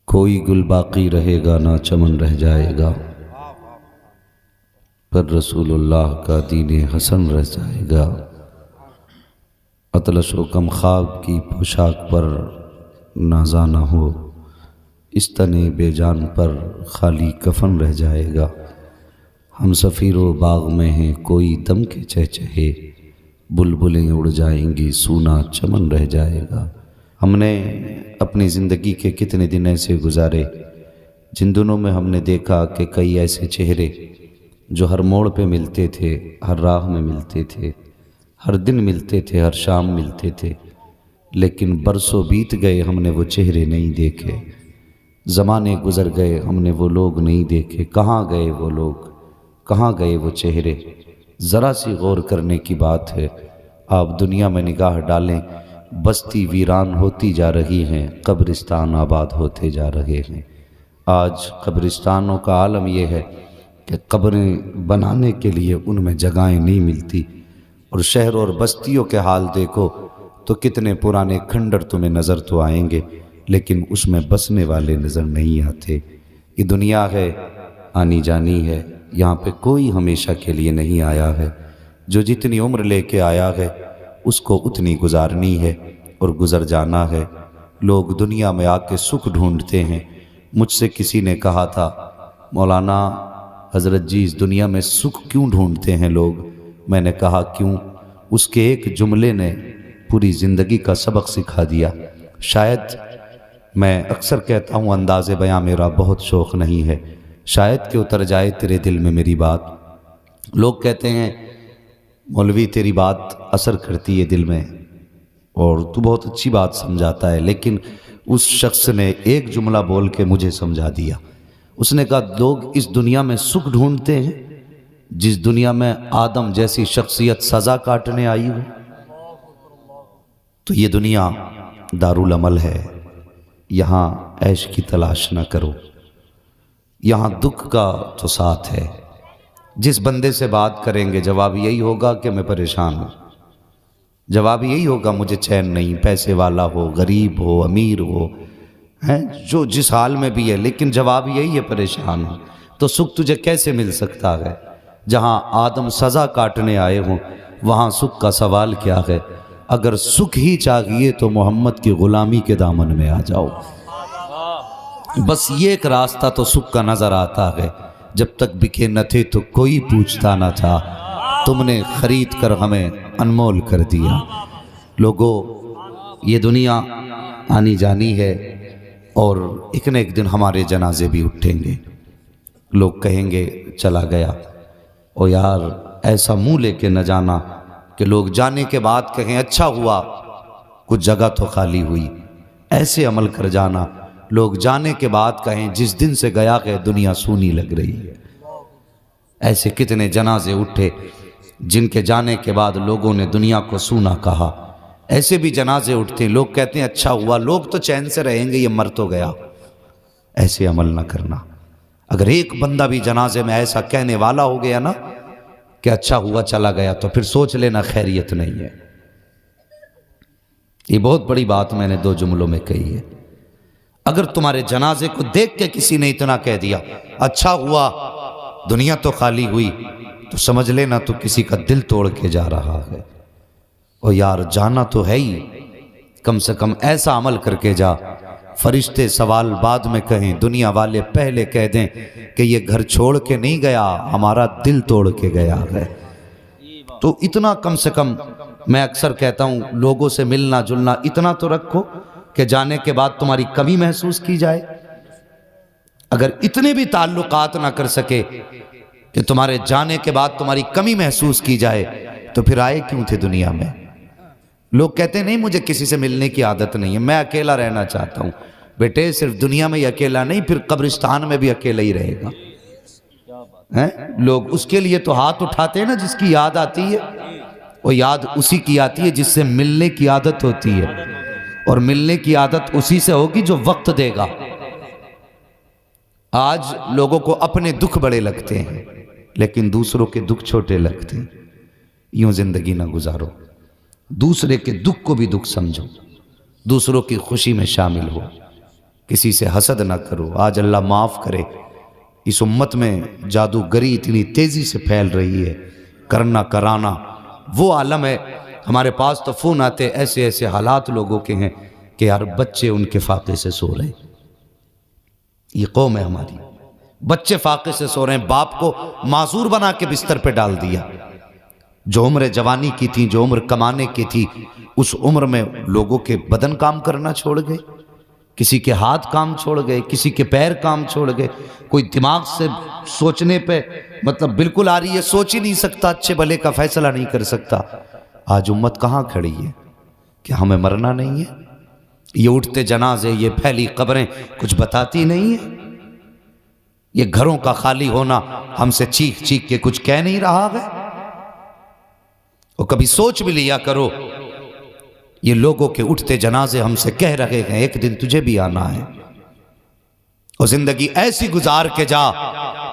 کوئی گل باقی رہے گا نہ چمن رہ جائے گا، پر رسول اللہ کا دین حسن رہ جائے گا۔ اطلس و کم خواب کی پوشاک پر نازا نہ ہو، اس تنے بے جان پر خالی کفن رہ جائے گا۔ ہم سفیر و باغ میں ہیں کوئی دم کے چہچہے، بلبلیں اڑ جائیں گی سونا چمن رہ جائے گا۔ ہم نے اپنی زندگی کے کتنے دن ایسے گزارے جن دنوں میں ہم نے دیکھا کہ کئی ایسے چہرے جو ہر موڑ پہ ملتے تھے، ہر راہ میں ملتے تھے، ہر دن ملتے تھے، ہر شام ملتے تھے، لیکن برسوں بیت گئے ہم نے وہ چہرے نہیں دیکھے، زمانے گزر گئے ہم نے وہ لوگ نہیں دیکھے۔ کہاں گئے وہ لوگ، کہاں گئے وہ چہرے؟ ذرا سی غور کرنے کی بات ہے۔ آپ دنیا میں نگاہ ڈالیں، بستی ویران ہوتی جا رہی ہیں، قبرستان آباد ہوتے جا رہے ہیں۔ آج قبرستانوں کا عالم یہ ہے کہ قبریں بنانے کے لیے ان میں جگہیں نہیں ملتی، اور شہر اور بستیوں کے حال دیکھو تو کتنے پرانے کھنڈر تمہیں نظر تو آئیں گے، لیکن اس میں بسنے والے نظر نہیں آتے۔ یہ دنیا ہے، آنی جانی ہے، یہاں پہ کوئی ہمیشہ کے لیے نہیں آیا ہے۔ جو جتنی عمر لے کے آیا ہے اس کو اتنی گزارنی ہے اور گزر جانا ہے۔ لوگ دنیا میں آ کے سکھ ڈھونڈتے ہیں۔ مجھ سے کسی نے کہا تھا، مولانا حضرت جی اس دنیا میں سکھ کیوں ڈھونڈتے ہیں لوگ؟ میں نے کہا کیوں؟ اس کے ایک جملے نے پوری زندگی کا سبق سکھا دیا۔ شاید میں اکثر کہتا ہوں انداز بیاں میرا بہت شوق نہیں ہے، شاید کہ اتر جائے تیرے دل میں میری بات۔ لوگ کہتے ہیں مولوی تیری بات اثر کرتی ہے دل میں اور تو بہت اچھی بات سمجھاتا ہے، لیکن اس شخص نے ایک جملہ بول کے مجھے سمجھا دیا۔ اس نے کہا لوگ اس دنیا میں سکھ ڈھونڈتے ہیں جس دنیا میں آدم جیسی شخصیت سزا کاٹنے آئی ہو۔ تو یہ دنیا دارالعمل ہے، یہاں عیش کی تلاش نہ کرو، یہاں دکھ کا تو ساتھ ہے۔ جس بندے سے بات کریں گے جواب یہی ہوگا کہ میں پریشان ہوں، جواب یہی ہوگا مجھے چین نہیں، پیسے والا ہو، غریب ہو، امیر ہو، جو جس حال میں بھی ہے، لیکن جواب یہی ہے پریشان ہوں۔ تو سکھ تجھے کیسے مل سکتا ہے؟ جہاں آدم سزا کاٹنے آئے ہوں وہاں سکھ کا سوال کیا ہے؟ اگر سکھ ہی چاہیے تو محمد کی غلامی کے دامن میں آ جاؤ۔ بس یہ ایک راستہ تو سکھ کا نظر آتا ہے۔ جب تک بکے نہ تھے تو کوئی پوچھتا نہ تھا، تم نے خرید کر ہمیں انمول کر دیا۔ لوگوں، یہ دنیا آنی جانی ہے اور ایک نہ ایک دن ہمارے جنازے بھی اٹھیں گے۔ لوگ کہیں گے چلا گیا، او یار ایسا منہ لے کے نہ جانا کہ لوگ جانے کے بعد کہیں اچھا ہوا کچھ جگہ تو خالی ہوئی۔ ایسے عمل کر جانا لوگ جانے کے بعد کہیں جس دن سے گیا کہ دنیا سونی لگ رہی ہے۔ ایسے کتنے جنازے اٹھے جن کے جانے کے بعد لوگوں نے دنیا کو سونا کہا۔ ایسے بھی جنازے اٹھتے لوگ کہتے ہیں اچھا ہوا، لوگ تو چین سے رہیں گے، یہ مر تو گیا۔ ایسے عمل نہ کرنا۔ اگر ایک بندہ بھی جنازے میں ایسا کہنے والا ہو گیا نا کہ اچھا ہوا چلا گیا، تو پھر سوچ لینا خیریت نہیں ہے۔ یہ بہت بڑی بات میں نے 2 جملوں میں کہی ہے۔ اگر تمہارے جنازے کو دیکھ کے کسی نے اتنا کہہ دیا اچھا ہوا دنیا تو خالی ہوئی، تو سمجھ لینا تو کسی کا دل توڑ کے جا رہا ہے۔ اور یار جانا تو ہے ہی، کم سے کم ایسا عمل کر کے جا، فرشتے سوال بعد میں کہیں، دنیا والے پہلے کہہ دیں کہ یہ گھر چھوڑ کے نہیں گیا، ہمارا دل توڑ کے گیا ہے۔ تو اتنا کم سے کم میں اکثر کہتا ہوں لوگوں سے ملنا جلنا اتنا تو رکھو کہ جانے کے بعد تمہاری کمی محسوس کی جائے۔ اگر اتنے بھی تعلقات نہ کر سکے کہ تمہارے جانے کے بعد تمہاری کمی محسوس کی جائے تو پھر آئے کیوں تھے دنیا میں؟ لوگ کہتے ہیں نہیں مجھے کسی سے ملنے کی عادت نہیں ہے، میں اکیلا رہنا چاہتا ہوں۔ بیٹے صرف دنیا میں ہی اکیلا نہیں، پھر قبرستان میں بھی اکیلا ہی رہے گا۔ لوگ اس کے لیے تو ہاتھ اٹھاتے ہیں نا جس کی یاد آتی ہے، وہ یاد اسی کی آتی ہے جس سے ملنے کی عادت ہوتی ہے، اور ملنے کی عادت اسی سے ہوگی جو وقت دے گا۔ آج لوگوں کو اپنے دکھ بڑے لگتے ہیں لیکن دوسروں کے دکھ چھوٹے لگتے ہیں۔ یوں زندگی نہ گزارو، دوسرے کے دکھ کو بھی دکھ سمجھو، دوسروں کی خوشی میں شامل ہو۔ کسی سے حسد نہ کرو. آج اللہ معاف کرے اس امت میں جادوگری اتنی تیزی سے پھیل رہی ہے، کرنا کرانا وہ عالم ہے. ہمارے پاس تو فون آتے ایسے ایسے حالات لوگوں کے ہیں کہ یار بچے ان کے فاقے سے سو رہے ہیں. یہ قوم ہے ہماری، بچے فاقے سے سو رہے ہیں، باپ کو معذور بنا کے بستر پہ ڈال دیا. جو عمر جوانی کی تھی، جو عمر کمانے کی تھی، اس عمر میں لوگوں کے بدن کام کرنا چھوڑ گئے، کسی کے ہاتھ کام چھوڑ گئے، کسی کے پیر کام چھوڑ گئے. کوئی دماغ سے سوچنے پہ مطلب بالکل آ رہی ہے، سوچ ہی نہیں سکتا، اچھے بھلے کا فیصلہ نہیں کر سکتا. آج امت کہاں کھڑی ہے کہ ہمیں مرنا نہیں ہے؟ یہ اٹھتے جنازے، یہ پھیلی قبریں کچھ بتاتی نہیں ہیں؟ یہ گھروں کا خالی ہونا ہم سے چیخ چیخ کے کچھ کہہ نہیں رہا ہے؟ اور کبھی سوچ بھی لیا کرو، یہ لوگوں کے اٹھتے جنازے ہم سے کہہ رہے ہیں ایک دن تجھے بھی آنا ہے. اور زندگی ایسی گزار کے جا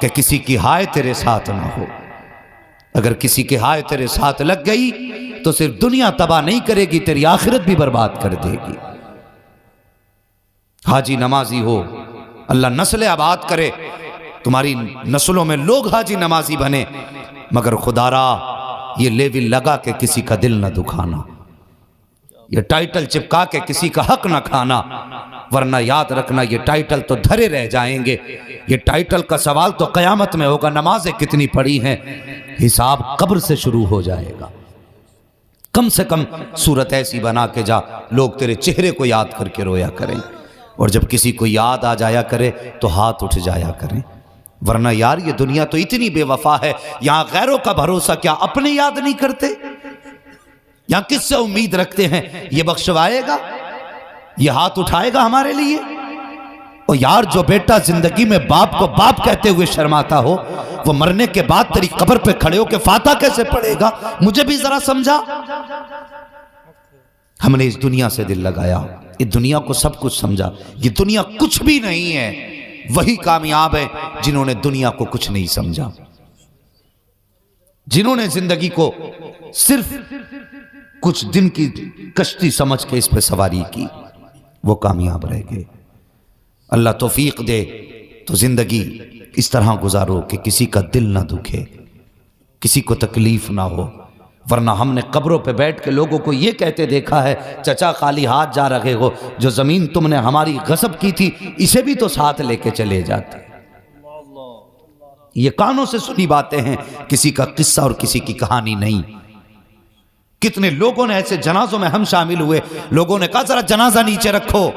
کہ کسی کی ہائے تیرے ساتھ نہ ہو. اگر کسی کی ہائے تیرے ساتھ لگ گئی تو صرف دنیا تباہ نہیں کرے گی، تیری آخرت بھی برباد کر دے گی. حاجی نمازی ہو، اللہ نسل آباد کرے، تمہاری نسلوں میں لوگ حاجی نمازی بنے، مگر خدا را یہ لیول لگا کے کسی کا دل نہ دکھانا، یہ ٹائٹل چپکا کے کسی کا حق نہ کھانا. ورنہ یاد رکھنا یہ ٹائٹل تو دھرے رہ جائیں گے. یہ ٹائٹل کا سوال تو قیامت میں ہوگا، نمازیں کتنی پڑھی ہیں، حساب قبر سے شروع ہو جائے گا. کم سے کم صورت ایسی بنا کے جا لوگ تیرے چہرے کو یاد کر کے رویا کریں، اور جب کسی کو یاد آ جایا کرے تو ہاتھ اٹھ جایا کریں. ورنہ یار یہ دنیا تو اتنی بے وفا ہے، یہاں غیروں کا بھروسہ کیا اپنے یاد نہیں کرتے؟ یہاں کس سے امید رکھتے ہیں یہ بخشوائے گا، یہ ہاتھ اٹھائے گا ہمارے لیے؟ اور یار جو بیٹا زندگی میں باپ کو باپ کہتے ہوئے شرماتا ہو، وہ مرنے کے بعد تیری قبر پہ کھڑے ہو کے فاتحہ کیسے پڑھے گا؟ مجھے بھی ذرا سمجھا. ہم نے اس دنیا سے دل لگایا، اس دنیا کو سب کچھ سمجھا. یہ دنیا کچھ بھی نہیں ہے. وہی کامیاب ہے جنہوں نے دنیا کو کچھ نہیں سمجھا، جنہوں نے زندگی کو صرف کچھ دن کی کشتی سمجھ کے اس پہ سواری کی، وہ کامیاب رہ گئے. اللہ توفیق دے تو زندگی اس طرح گزارو کہ کسی کا دل نہ دکھے، کسی کو تکلیف نہ ہو. ورنہ ہم نے قبروں پہ بیٹھ کے لوگوں کو یہ کہتے دیکھا ہے، چچا خالی ہاتھ جا رہے ہو، جو زمین تم نے ہماری غصب کی تھی اسے بھی تو ساتھ لے کے چلے جاتے. یہ کانوں سے سنی باتیں ہیں، کسی کا قصہ اور کسی کی کہانی نہیں. کتنے لوگوں نے ایسے جنازوں میں ہم شامل ہوئے، لوگوں نے کہا ذرا جنازہ نیچے رکھو.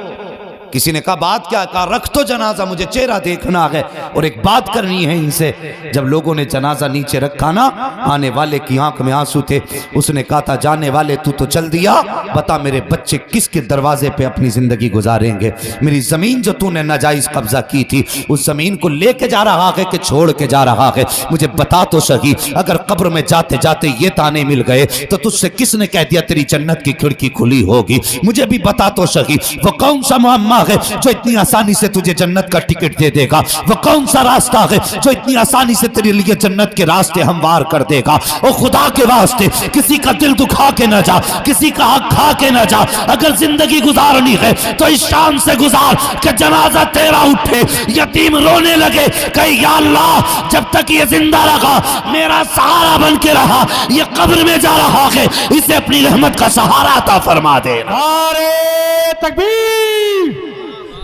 کسی نے کہا بات کیا؟ کہا رکھ تو جنازہ، مجھے چہرہ دیکھنا ہے اور ایک بات کرنی ہے ان سے. جب لوگوں نے جنازہ نیچے رکھا نا، آنے والے کی آنکھ میں آنسو تھے. اس نے کہا تھا جانے والے تو چل دیا، بتا میرے بچے کس کے دروازے پہ اپنی زندگی گزاریں گے؟ میری زمین جو تو نے ناجائز قبضہ کی تھی، اس زمین کو لے کے جا رہا ہے کہ چھوڑ کے جا رہا ہے؟ مجھے بتا تو صحیح. اگر قبر میں جاتے جاتے یہ تانے مل گئے تو تجھ سے کس نے کہہ دیا تیری جنت کی کھڑکی کھلی ہوگی؟ مجھے بھی بتا تو صحیح، وہ کون سا معمہ ہے جو اتنی آسانی سے تجھے جنت کا ٹکٹ دے دے گا؟ وہ کون سا راستہ ہے جو اتنی آسانی سے تیرے لیے جنت کے راستے ہموار کر دے گا؟ اور خدا کے واسطے کسی کا دل دکھا کے نہ جا، کسی کا حق کھا کے نہ جا. اگر زندگی گزارنی ہے تو اس شان سے گزار کہ جنازہ تیرا اٹھے، یتیم رونے لگے کہ یا اللہ جب تک یہ زندہ رہا میرا سہارا بن کے رہا، یہ قبر میں جا رہا ہے اسے اپنی رحمت کا سہارا عطا فرما دے. نعرہ تکبیر،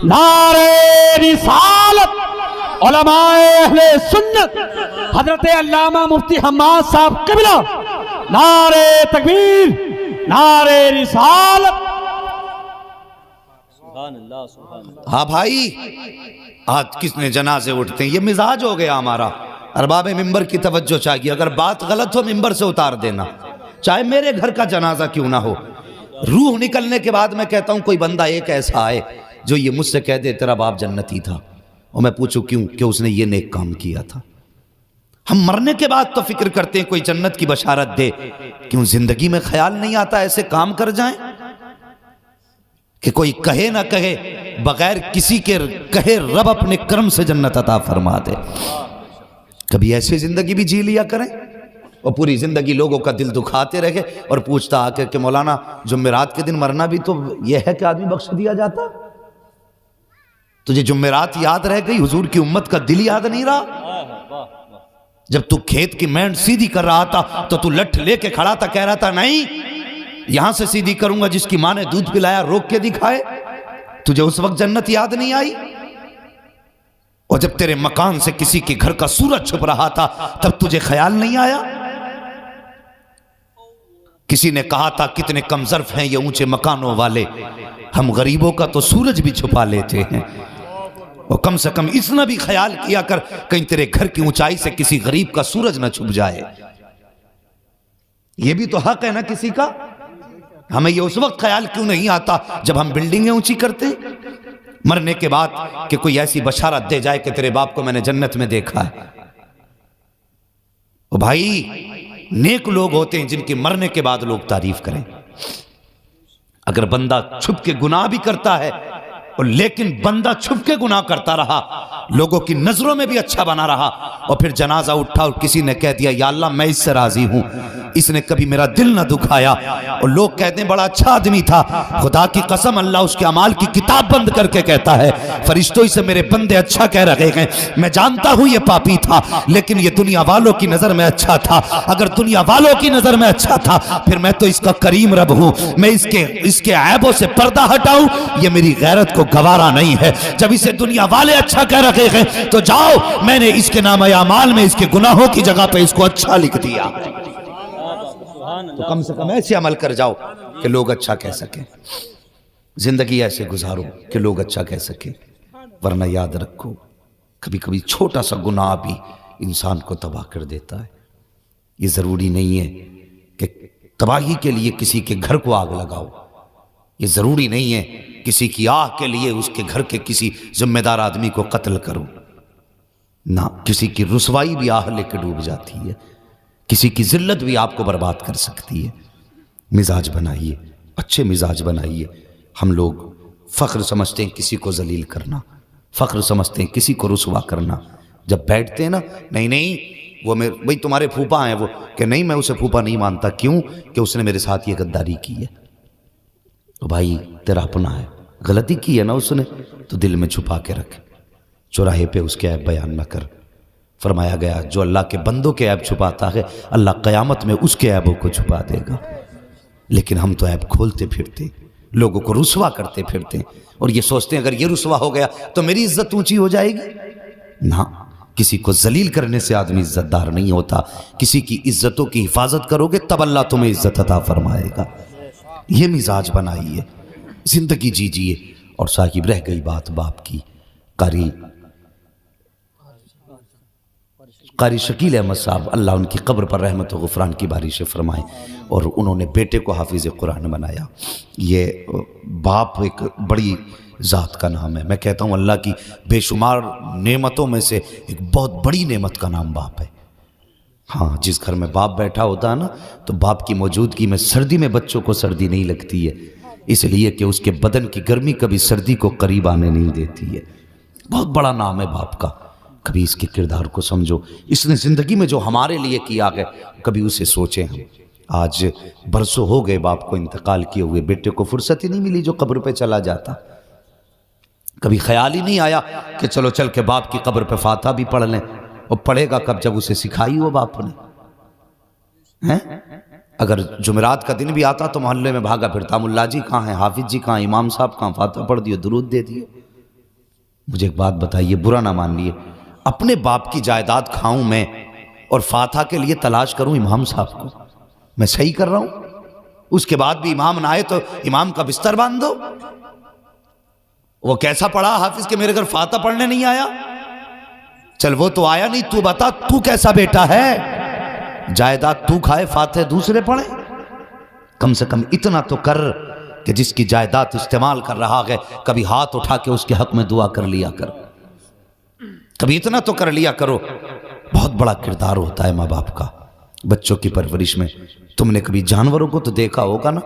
نعرہ رسالت. علماء اہل سنت حضرت علامہ مفتی حماد صاحب قبلہ، نعرہ تکبیر، نعرہ رسالت. ہاں بھائی، آج کس نے جنازے اٹھتے ہیں؟ یہ مزاج ہو گیا ہمارا. ارباب ممبر کی توجہ چاہیے، اگر بات غلط ہو ممبر سے اتار دینا، چاہے میرے گھر کا جنازہ کیوں نہ ہو. روح نکلنے کے بعد میں کہتا ہوں کوئی بندہ ایک ایسا آئے جو یہ مجھ سے کہہ دے تیرا باپ جنتی تھا، اور میں پوچھوں کیوں؟ کہ اس نے یہ نیک کام کیا تھا. ہم مرنے کے بعد تو فکر کرتے ہیں کوئی جنت کی بشارت دے، کیوں زندگی میں خیال نہیں آتا ایسے کام کر جائیں کہ کوئی کہے نہ کہے، بغیر کسی کے کہے رب اپنے کرم سے جنت عطا فرما دے. کبھی ایسی زندگی بھی جی لیا کریں، اور پوری زندگی لوگوں کا دل دکھاتے رہے اور پوچھتا آ کر کہ مولانا جمعرات کے دن مرنا بھی تو یہ ہے کہ آدمی بخش دیا جاتا؟ تجھے جمعرات یاد رہ گئی، حضور کی امت کا دل یاد نہیں رہا؟ جب تو کھیت کی مینڈ سیدھی کر رہا تھا تو تو لٹھ لے کے کھڑا تھا، کہہ رہا تھا نہیں یہاں سے سیدھی کروں گا، جس کی ماں نے دودھ پلایا روک کے دکھائے۔ تجھے اس وقت جنت یاد نہیں آئی؟ اور جب تیرے مکان سے کسی کے گھر کا سورج چھپ رہا تھا تب تجھے خیال نہیں آیا؟ کسی نے کہا تھا کتنے کم ظرف ہیں یہ اونچے مکانوں والے، ہم غریبوں کا تو سورج بھی چھپا لیتے ہیں۔ اور کم سے کم اتنا بھی خیال کیا کر کہیں تیرے گھر کی اونچائی سے کسی غریب کا سورج نہ چھپ جائے۔ یہ بھی تو حق ہے نا کسی کا۔ ہمیں یہ اس وقت خیال کیوں نہیں آتا جب ہم بلڈنگیں اونچی کرتے ہیں؟ مرنے کے بعد کہ کوئی ایسی بشارت دے جائے کہ تیرے باپ کو میں نے جنت میں دیکھا ہے۔ او بھائی، نیک لوگ ہوتے ہیں جن کی مرنے کے بعد لوگ تعریف کریں۔ اگر بندہ چھپ کے گناہ بھی کرتا ہے اور لیکن بندہ چھپ کے گناہ کرتا رہا، لوگوں کی نظروں میں بھی اچھا بنا رہا، اور پھر جنازہ اٹھا اور کسی نے کہہ دیا یا اللہ میں اس سے راضی ہوں، اس نے کبھی میرا دل نہ دکھایا، اور لوگ کہتے ہیں بڑا اچھا آدمی تھا، خدا کی قسم اللہ اس کے اعمال کی کتاب بند کر کے کہتا ہے فرشتوں اسے میرے بندے اچھا کہہ رہے ہیں، میں جانتا ہوں یہ پاپی تھا لیکن یہ دنیا والوں کی نظر میں اچھا تھا، اگر دنیا والوں کی نظر میں اچھا تھا پھر میں تو اس کا کریم رب ہوں، میں اس کے عیبوں سے پردہ ہٹاؤں، یہ میری غیرت کو گوارا نہیں ہے۔ جب اسے دنیا والے اچھا کہہ رہے ہیں تو جاؤ میں نے اس کے نام اعمال میں اس کے گناہوں کی جگہ پہ اس کو اچھا لکھ دیا، تو کم سے کم ایسے عمل کر جاؤ کہ لوگ اچھا کہہ سکیں، زندگی ایسے گزارو کہ لوگ اچھا کہہ سکیں، ورنہ یاد رکھو کبھی کبھی چھوٹا سا گناہ بھی انسان کو تباہ کر دیتا ہے۔ یہ ضروری نہیں ہے کہ تباہی کے لیے کسی کے گھر کو آگ لگاؤ، یہ ضروری نہیں ہے کسی کی آہ کے لیے اس کے گھر کے کسی ذمہ دار آدمی کو قتل کرو، نہ کسی کی رسوائی بھی آہ لے کے ڈوب جاتی ہے، کسی کی ذلت بھی آپ کو برباد کر سکتی ہے۔ مزاج بنائیے، اچھے مزاج بنائیے۔ ہم لوگ فخر سمجھتے ہیں کسی کو ذلیل کرنا، فخر سمجھتے ہیں کسی کو رسوا کرنا، جب بیٹھتے ہیں نا نہیں وہ بھئی تمہارے پھوپا ہیں وہ، کہ نہیں میں اسے پھوپا نہیں مانتا، کیوں کہ اس نے میرے ساتھ یہ غداری کی ہے۔ تو بھائی تیرا اپنا ہے، غلطی کی ہے نا اس نے تو دل میں چھپا کے رکھ، چوراہے پہ اس کے عیب بیان نہ کر۔ فرمایا گیا جو اللہ کے بندوں کے عیب چھپاتا ہے اللہ قیامت میں اس کے عیبوں کو چھپا دے گا، لیکن ہم تو عیب کھولتے پھرتے، لوگوں کو رسوا کرتے پھرتے اور یہ سوچتے ہیں اگر یہ رسوا ہو گیا تو میری عزت اونچی ہو جائے گی۔ نہ، کسی کو ذلیل کرنے سے آدمی عزت دار نہیں ہوتا، کسی کی عزتوں کی حفاظت کرو گے تب اللہ تمہیں عزت عطا فرمائے گا۔ یہ مزاج بنائیے، زندگی جیجیے۔ اور صاحب رہ گئی بات باپ کی، قاری شکیل احمد صاحب اللہ ان کی قبر پر رحمت و غفران کی بارش فرمائیں، اور انہوں نے بیٹے کو حافظ قرآن بنایا۔ یہ باپ ایک بڑی ذات کا نام ہے، میں کہتا ہوں اللہ کی بے شمار نعمتوں میں سے ایک بہت بڑی نعمت کا نام باپ ہے۔ ہاں، جس گھر میں باپ بیٹھا ہوتا ہے نا تو باپ کی موجودگی میں سردی میں بچوں کو سردی نہیں لگتی ہے، اس لیے کہ اس کے بدن کی گرمی کبھی سردی کو قریب آنے نہیں دیتی ہے۔ بہت بڑا نام ہے باپ کا، کبھی اس کے کردار کو سمجھو، اس نے زندگی میں جو ہمارے لیے کیا ہے کبھی اسے سوچیں ہم۔ آج برسوں ہو گئے باپ کو انتقال کیے ہوئے، بیٹے کو فرصت ہی نہیں ملی جو قبر پہ چلا جاتا، کبھی خیال ہی نہیں آیا کہ چلو چل کے باپ کی قبر پہ فاتحہ بھی پڑھ لیں، اور پڑھے گا کب جب اسے سکھائی ہو باپ نے۔ اگر جمعرات کا دن بھی آتا تو محلے میں بھاگا پھرتا، ملا جی کہاں ہیں، حافظ جی کہاں ہیں، امام صاحب کہاں، فاتحہ پڑھ دیو، درود دے دیو۔ مجھے ایک بات بتائیے، برا نہ مان لیے، اپنے باپ کی جائیداد کھاؤں میں اور فاتحہ کے لیے تلاش کروں امام صاحب کو، میں صحیح کر رہا ہوں؟ اس کے بعد بھی امام نہ آئے تو امام کا بستر باندھ دو۔ وہ کیسا پڑھا حافظ کہ میرے گھر فاتحہ پڑھنے نہیں آیا؟ چل وہ تو آیا نہیں، تو بتا تو کیسا بیٹا ہے؟ جائیداد تو کھائے، فاتحہ دوسرے پڑھیں؟ کم سے کم اتنا تو کر کہ جس کی جائیداد استعمال کر رہا ہے کبھی ہاتھ اٹھا کے اس کے حق میں دعا کر لیا کر، کبھی اتنا تو کر لیا کرو۔ بہت بڑا کردار ہوتا ہے ماں باپ کا بچوں کی پرورش میں۔ تم نے کبھی جانوروں کو تو دیکھا ہوگا نا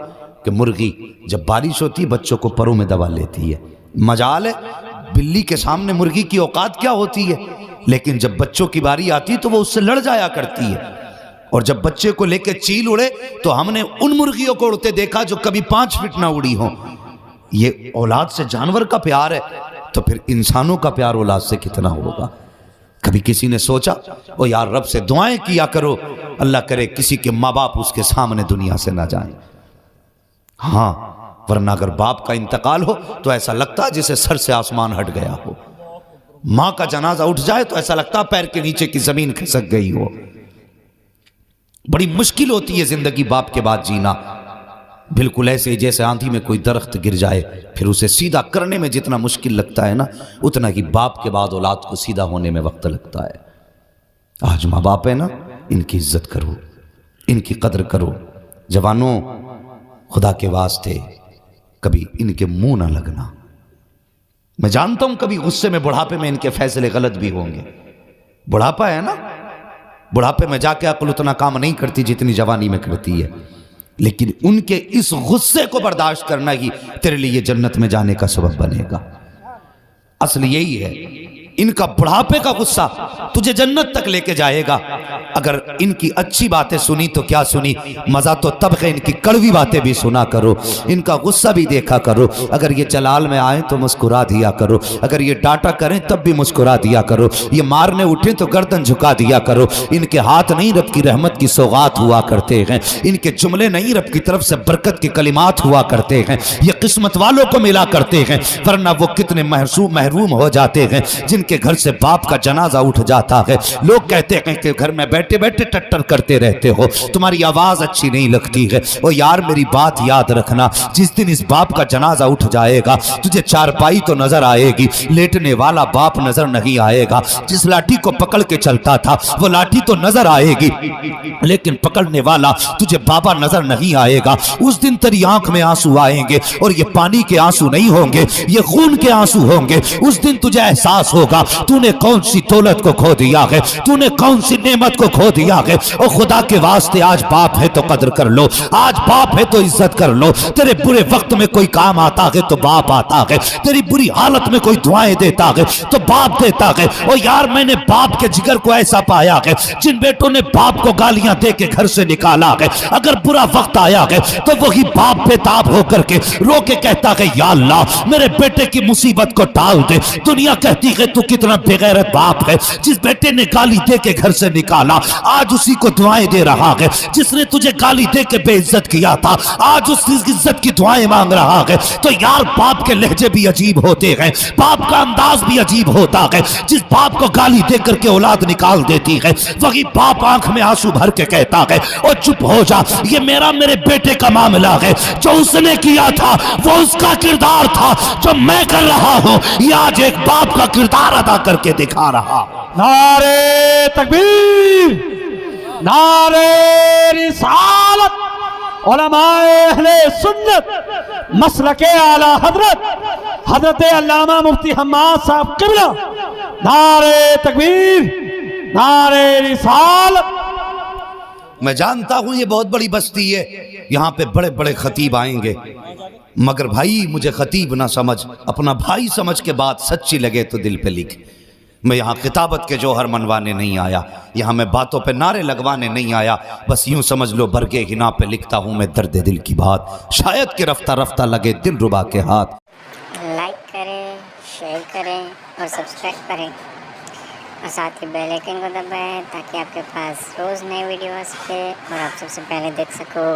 کہ مرغی جب بارش ہوتی ہے بچوں کو پروں میں دبا لیتی ہے، مجال ہے بلی کے سامنے مرغی کی اوقات کیا ہوتی ہے، لیکن جب بچوں کی باری آتی تو وہ اس سے لڑ جایا کرتی ہے، اور جب بچے کو لے کے چیل اڑے تو ہم نے ان مرغیوں کو اڑتے دیکھا جو کبھی 5 فٹ نہ اڑی ہوں۔ یہ اولاد سے جانور کا پیار ہے، تو پھر انسانوں کا پیار اولاد سے کتنا ہوگا؟ کبھی کسی نے سوچا او یار رب سے دعائیں کیا کرو اللہ کرے کسی کے ماں باپ اس کے سامنے دنیا سے نہ جائیں. ہاں ورنہ اگر باپ کا انتقال ہو تو ایسا لگتا جسے سر سے آسمان ہٹ گیا ہو. ماں کا جنازہ اٹھ جائے تو ایسا لگتا پیر کے نیچے کی زمین کھسک گئی ہو. بڑی مشکل ہوتی ہے زندگی باپ کے بعد جینا. بالکل ایسے جیسے آندھی میں کوئی درخت گر جائے پھر اسے سیدھا کرنے میں جتنا مشکل لگتا ہے نا اتنا ہی باپ کے بعد اولاد کو سیدھا ہونے میں وقت لگتا ہے. آج ماں باپ ہے نا ان کی عزت کرو ان کی قدر کرو. جوانوں خدا کے واسطے کبھی ان کے منہ نہ لگنا. میں جانتا ہوں کبھی غصے میں بڑھاپے میں ان کے فیصلے غلط بھی ہوں گے. بڑھاپا ہے نا بڑھاپے میں جا کے عقل اتنا کام نہیں کرتی جتنی جوانی میں کرتی ہے. لیکن ان کے اس غصے کو برداشت کرنا ہی تیرے لیے جنت میں جانے کا سبب بنے گا. اصل یہی ہے ان کا بڑھاپے کا غصہ تجھے جنت تک لے کے جائے گا. اگر ان کی اچھی باتیں سنی تو کیا سنی مزہ تو تب ہے ان کی کڑوی باتیں بھی سنا کرو ان کا غصہ بھی دیکھا کرو. اگر یہ جلال میں آئیں تو مسکرا دیا کرو. اگر یہ ڈانٹا کریں تب بھی مسکرا دیا کرو. یہ مارنے اٹھیں تو گردن جھکا دیا کرو. ان کے ہاتھ نہیں رب کی رحمت کی سوغات ہوا کرتے ہیں. ان کے جملے نہیں رب کی طرف سے برکت کے کلمات ہوا کرتے ہیں. یہ قسمت والوں کو ملا کرتے ہیں ورنہ وہ کتنے محروم ہو جاتے ہیں جن کے گھر سے باپ کا جنازہ اٹھ جاتا ہے. لوگ کہتے ہیں کہ گھر میں بیٹھے بیٹھے ٹٹر کرتے رہتے ہو تمہاری آواز اچھی نہیں لگتی ہے. او یار میری بات یاد رکھنا جس دن اس باپ کا جنازہ اٹھ جائے گا تجھے چارپائی تو نظر آئے گی لیٹنے والا باپ نظر نہیں آئے گا. جس لاٹھی کو پکڑ کے چلتا تھا وہ لاٹھی تو نظر آئے گی لیکن پکڑنے والا تجھے بابا نظر نہیں آئے گا. اس دن تیری آنکھ میں آنسو آئیں گے اور یہ پانی کے آنسو نہیں ہوں گے یہ خون کے آنسو ہوں گے. اس دن تجھے احساس ہوگا تو نے کون سی دولت کو کھو دیا ہے تو نے کون سی نعمت کو کھو دیا ہے. اور خدا کے واسطے آج باپ ہے تو قدر کر لو آج باپ ہے تو عزت کر لو. تیرے برے وقت میں کوئی کام آتا ہے تو باپ آتا ہے. تیری بری حالت میں کوئی دعائیں دیتا ہے تو باپ دیتا ہے. اور یار میں نے باپ کے جگر کو ایسا پایا ہے جن بیٹوں نے باپ کو گالیاں دے کے گھر سے نکالا ہے اگر برا وقت آیا ہے تو وہی باپ بے تاب ہو کر کے رو کے کہتا ہے یا اللہ میرے بیٹے کی مصیبت کو ٹال دے. دنیا کہتی ہے تو کتنا بغیرت باپ ہے. جس بیٹے نے گالی دے کے گھر سے نکالا آج اسی کو دعائیں دے رہا ہے. جس نے تجھے گالی دے کے بے عزت کیا تھا آج اس عزت کی دعائیں مانگ رہا ہے. تو یار باپ کے لہجے بھی عجیب ہوتے ہیں باپ کا انداز بھی عجیب ہوتا ہے. جس باپ کو گالی دے کر کے اولاد نکال دیتی ہے وہی باپ آنکھ میں آنسو بھر کے کہتا ہے اور چپ ہو جا یہ میرے بیٹے کا معاملہ ہے. جو اس نے کیا تھا وہ اس کا کردار تھا جو میں کر رہا ہوں یہ آج ایک باپ کا کردار ادا کر کے دکھا رہا. نعرہ تکبیر نعرہ رسالت علماء اہل سنت مسلک اعلی حضرت علامہ مفتی حماد صاحب قبلہ نعرہ تکبیر نعرہ رسالت. میں جانتا ہوں یہ بہت بڑی بستی ہے یہاں پہ بڑے بڑے خطیب آئیں گے مگر بھائی مجھے خطیب نہ سمجھ اپنا بھائی سمجھ کے بات سچی لگے تو دل پہ لکھ. میں یہاں خطابت کے جوہر منوانے نہیں آیا یہاں میں باتوں پہ نعرے لگوانے نہیں آیا. بس یوں سمجھ لو برگے ہنا پہ لکھتا ہوں میں درد دل کی بات شاید کہ رفتہ رفتہ لگے دل ربا کے ہاتھ. لائک کریں شیئر کریں اور سبسکرائب کریں اور ساتھ ہی بیل آئیکن کو دبائیں تاکہ آپ کے پاس روز نئے ویڈیو آ سکے اور آپ سب سے پہلے دیکھ سکو.